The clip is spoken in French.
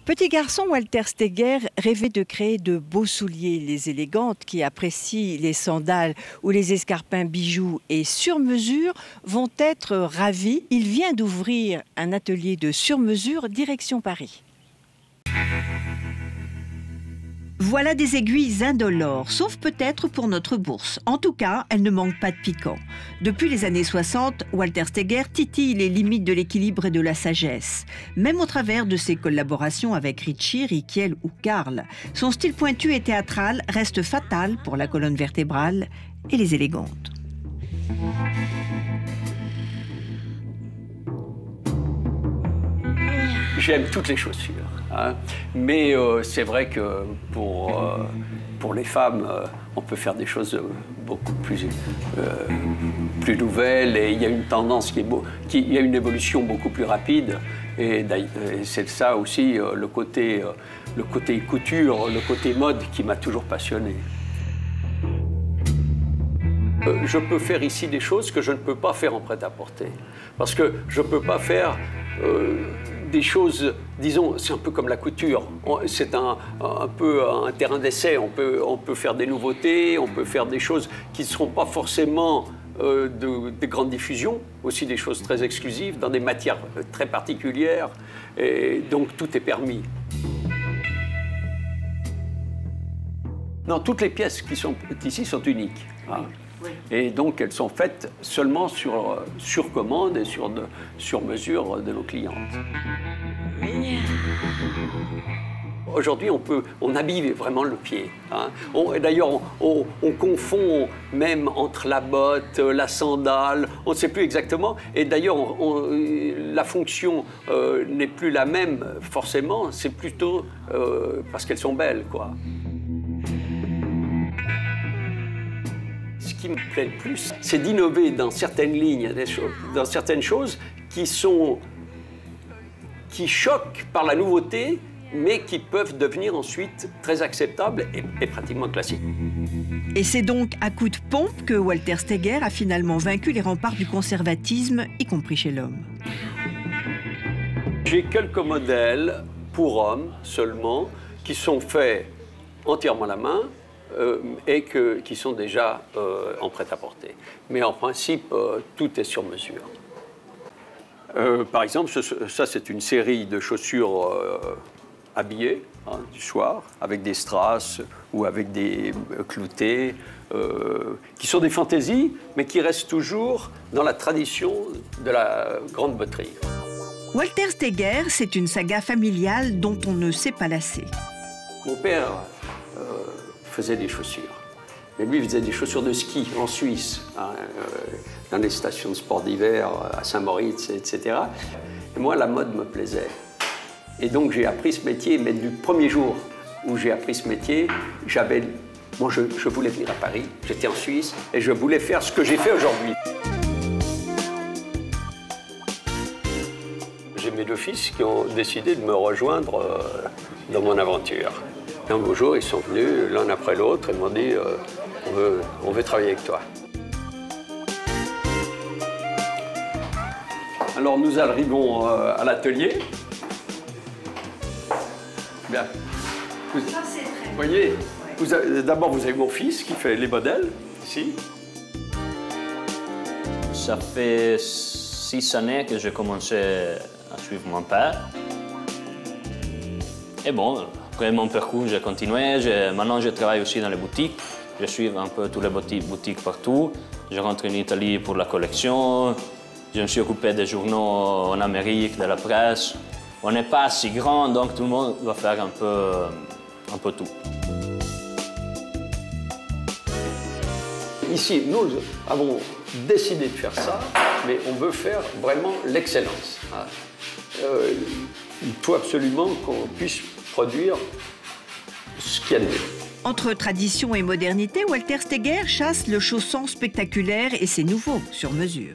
Petit garçon, Walter Steger rêvait de créer de beaux souliers. Les élégantes qui apprécient les sandales ou les escarpins bijoux et sur-mesure vont être ravies. Il vient d'ouvrir un atelier de sur-mesure direction Paris. Voilà des aiguilles indolores, sauf peut-être pour notre bourse. En tout cas, elles ne manquent pas de piquant. Depuis les années 60, Walter Steger titille les limites de l'équilibre et de la sagesse. Même au travers de ses collaborations avec Ritchie, Rykiel ou Karl. Son style pointu et théâtral reste fatal pour la colonne vertébrale et les élégantes. J'aime toutes les chaussures, hein. Mais c'est vrai que pour les femmes, on peut faire des choses beaucoup plus nouvelles, et il y a une tendance il y a une évolution beaucoup plus rapide, et c'est ça aussi le côté couture, le côté mode qui m'a toujours passionné. Je peux faire ici des choses que je ne peux pas faire en prêt-à-porter, parce que je ne peux pas faire des choses, disons, c'est un peu comme la couture, c'est un peu un terrain d'essai, on peut faire des nouveautés, on peut faire des choses qui ne seront pas forcément de grande diffusion, aussi des choses très exclusives, dans des matières très particulières, et donc tout est permis. Non, toutes les pièces qui sont ici sont uniques, hein. Oui. Et donc elles sont faites seulement sur commande et sur mesure de nos clientes. Aujourd'hui, on habille vraiment le pied, hein. D'ailleurs, on confond même entre la botte, la sandale, on ne sait plus exactement. Et d'ailleurs, la fonction n'est plus la même forcément, c'est plutôt parce qu'elles sont belles, quoi. Ce qui me plaît le plus, c'est d'innover dans certaines lignes, dans certaines choses qui choquent par la nouveauté, mais qui peuvent devenir ensuite très acceptables et pratiquement classiques. Et c'est donc à coup de pompe que Walter Steger a finalement vaincu les remparts du conservatisme, y compris chez l'homme. J'ai quelques modèles pour hommes seulement, qui sont faits entièrement à la main, et qui sont déjà en prêt-à-porter. Mais en principe, tout est sur mesure. Par exemple, ça c'est une série de chaussures habillées, hein, du soir, avec des strass ou avec des cloutés, qui sont des fantaisies, mais qui restent toujours dans la tradition de la grande botterie. Walter Steger, c'est une saga familiale dont on ne s'est pas lassé. Mon père faisait des chaussures. Mais lui, il faisait des chaussures de ski en Suisse, hein, dans les stations de sport d'hiver, à Saint-Moritz, etc. Et moi, la mode me plaisait. Et donc, j'ai appris ce métier, mais du premier jour où j'ai appris ce métier, moi, je voulais venir à Paris, j'étais en Suisse, et je voulais faire ce que j'ai fait aujourd'hui. J'ai mes deux fils qui ont décidé de me rejoindre dans mon aventure. Un beau jour, ils sont venus l'un après l'autre et m'ont dit on veut travailler avec toi. Alors nous arrivons à l'atelier. Bien. Vous voyez, d'abord vous avez mon fils qui fait les modèles, ici. Ça fait 6 années que j'ai commencé à suivre mon père. Et bon, après mon parcours, j'ai continué. Maintenant, je travaille aussi dans les boutiques. Je suis un peu toutes les boutiques partout. Je rentre en Italie pour la collection. Je me suis occupé des journaux en Amérique, de la presse. On n'est pas si grand, donc tout le monde doit faire un peu tout. Ici, nous avons décidé de faire ça, mais on veut faire vraiment l'excellence. Il faut absolument qu'on puisse produire ce qu'il y a de mieux. Entre tradition et modernité, Walter Steger chasse le chausson spectaculaire et c'est nouveau, sur mesure.